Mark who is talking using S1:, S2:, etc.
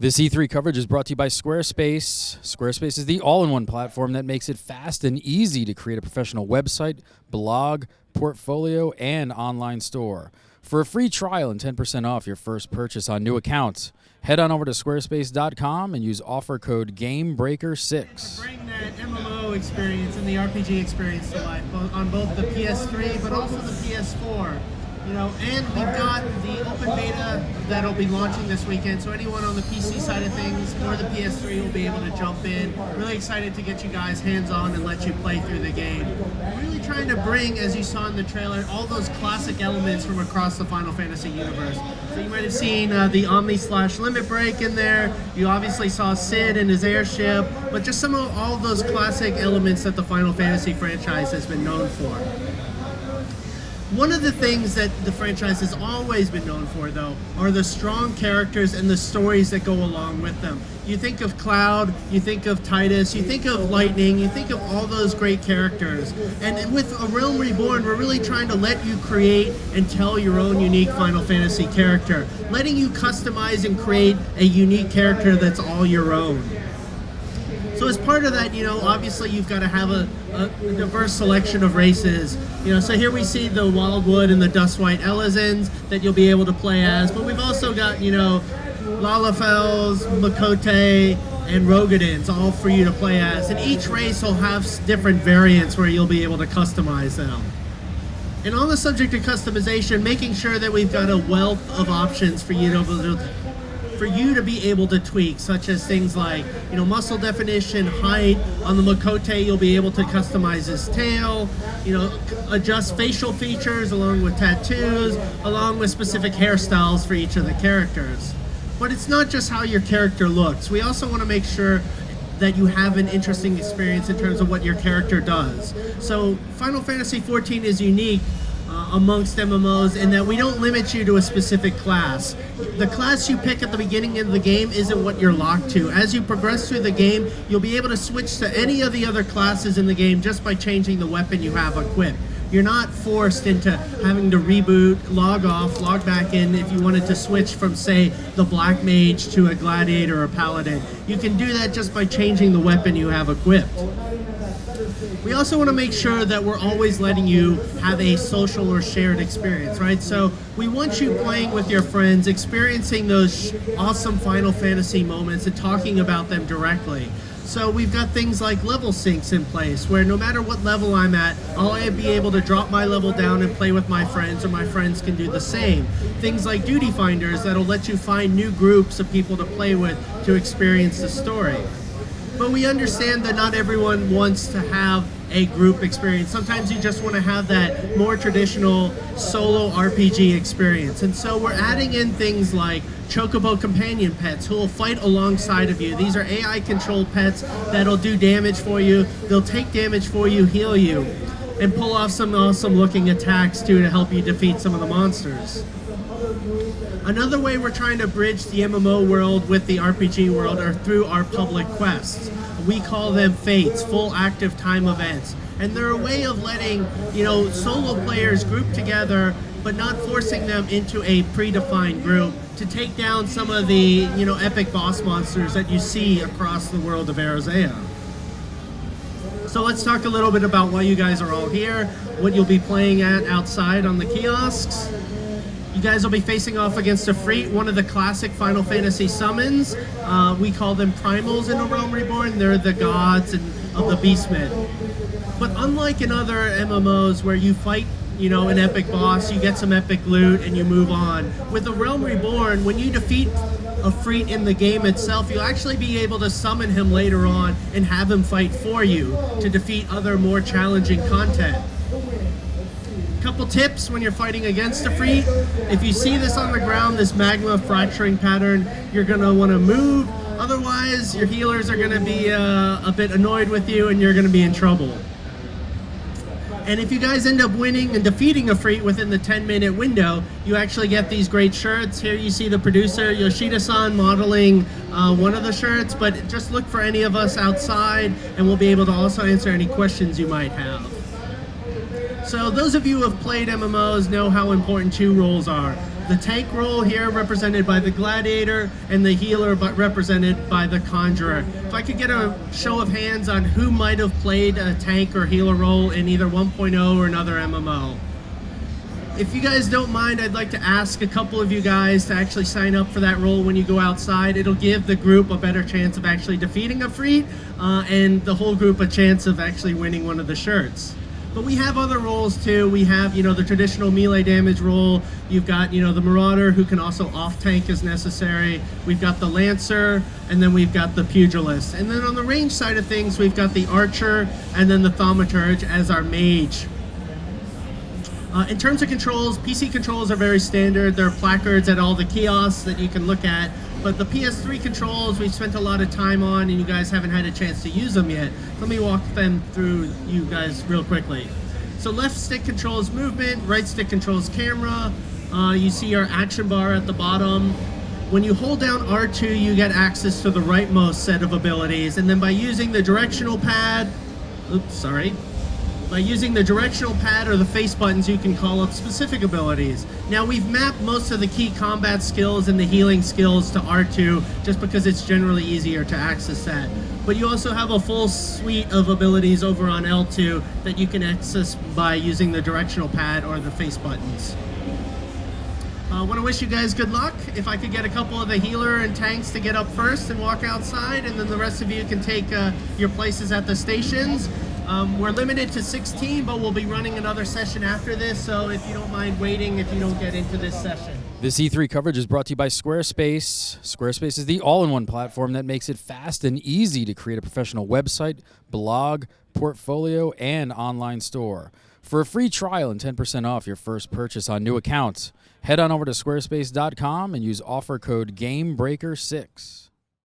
S1: This E3 coverage is brought to you by Squarespace. Squarespace is the all-in-one platform that makes it fast and easy to create a professional website, blog, portfolio, and online store. For a free trial and 10% off your first purchase on new accounts, head on over to squarespace.com and use offer code GAMEBREAKER6.
S2: Bring that MMO experience and the RPG experience to life on both the PS3 but also the PS4. And we've got the open beta that'll be launching this weekend, so anyone on the PC side of things or the PS3 will be able to jump in. Really excited to get you guys hands-on and let you play through the game. Really trying to bring, as you saw in the trailer, all those classic elements from across the Final Fantasy universe. So you might have seen the Omni/Limit Break in there. You obviously saw Sid and his airship, but just some of all those classic elements that the Final Fantasy franchise has been known for. One of the things that the franchise has always been known for, though, are the strong characters and the stories that go along with them. You think of Cloud, you think of Titus, you think of Lightning, you think of all those great characters. And with A Realm Reborn, we're really trying to let you create and tell your own unique Final Fantasy character, letting you customize and create a unique character that's all your own. So as part of that, obviously you've got to have a diverse selection of races. So here we see the Wildwood and the Dustwhite Elizans that you'll be able to play as, but we've also got, Lalafels, Makote, and Rogadins, all for you to play as. And each race will have different variants where you'll be able to customize them. And on the subject of customization, making sure that we've got a wealth of options for you to be able to tweak, such as things like, muscle definition, height. On the Makote, you'll be able to customize his tail, adjust facial features along with tattoos, along with specific hairstyles for each of the characters. But it's not just how your character looks. We also want to make sure that you have an interesting experience in terms of what your character does. So Final Fantasy XIV is unique amongst MMOs in that we don't limit you to a specific class. The class you pick at the beginning of the game isn't what you're locked to. As you progress through the game, you'll be able to switch to any of the other classes in the game just by changing the weapon you have equipped. You're not forced into having to reboot, log off, log back in if you wanted to switch from, say, the Black Mage to a Gladiator or a Paladin. You can do that just by changing the weapon you have equipped. We also want to make sure that we're always letting you have a social or shared experience, right? So we want you playing with your friends, experiencing those awesome Final Fantasy moments and talking about them directly. So we've got things like level syncs in place, where no matter what level I'm at, I'll be able to drop my level down and play with my friends, or my friends can do the same. Things like duty finders that'll let you find new groups of people to play with to experience the story. But we understand that not everyone wants to have a group experience. Sometimes you just want to have that more traditional solo RPG experience. And so we're adding in things like Chocobo companion pets who will fight alongside of you. These are AI-controlled pets that'll do damage for you. They'll take damage for you, heal you, and pull off some awesome-looking attacks too to help you defeat some of the monsters. Another way we're trying to bridge the MMO world with the RPG world are through our public quests. We call them Fates, full active time events. And they're a way of letting, solo players group together, but not forcing them into a predefined group to take down some of the, epic boss monsters that you see across the world of Arizea. So let's talk a little bit about why you guys are all here, what you'll be playing at outside on the kiosks. You guys will be facing off against Ifrit, one of the classic Final Fantasy summons. We call them primals in A Realm Reborn. They're the gods of the Beastmen. But unlike in other MMOs where you fight, an epic boss, you get some epic loot, and you move on. With A Realm Reborn, when you defeat Ifrit in the game itself, you'll actually be able to summon him later on and have him fight for you to defeat other more challenging content. Couple tips when you're fighting against Ifrit. If you see this on the ground, this magma fracturing pattern, you're going to want to move. Otherwise, your healers are going to be a bit annoyed with you and you're going to be in trouble. And if you guys end up winning and defeating Ifrit within the 10-minute window, you actually get these great shirts. Here you see the producer, Yoshida-san, modeling one of the shirts, but just look for any of us outside and we'll be able to also answer any questions you might have. So those of you who have played MMOs know how important two roles are. the tank role here represented by the Gladiator, and the healer but represented by the Conjurer. If I could get a show of hands on who might have played a tank or healer role in either 1.0 or another MMO. If you guys don't mind, I'd like to ask a couple of you guys to actually sign up for that role when you go outside. It'll give the group a better chance of actually defeating Ifrit, and the whole group a chance of actually winning one of the shirts. But we have other roles too. We have, the traditional melee damage role. You've got, the Marauder, who can also off-tank as necessary. We've got the Lancer, and then we've got the Pugilist. And then on the range side of things, we've got the Archer, and then the Thaumaturge as our mage. In terms of controls, PC controls are very standard. There are placards at all the kiosks that you can look at. But the PS3 controls, we've spent a lot of time on, and you guys haven't had a chance to use them yet. Let me walk them through you guys real quickly. So left stick controls movement, right stick controls camera. You see our action bar at the bottom. When you hold down R2, you get access to the rightmost set of abilities. And then by using the directional pad, by using the directional pad or the face buttons, you can call up specific abilities. Now, we've mapped most of the key combat skills and the healing skills to R2 just because it's generally easier to access that. But you also have a full suite of abilities over on L2 that you can access by using the directional pad or the face buttons. I want to wish you guys good luck. If I could get a couple of the healer and tanks to get up first and walk outside, and then the rest of you can take your places at the stations. We're limited to 16, but we'll be running another session after this, so if you don't mind waiting if you don't get into this session.
S1: This E3 coverage is brought to you by Squarespace. Squarespace is the all-in-one platform that makes it fast and easy to create a professional website, blog, portfolio, and online store. For a free trial and 10% off your first purchase on new accounts, head on over to squarespace.com and use offer code GAMEBREAKER6.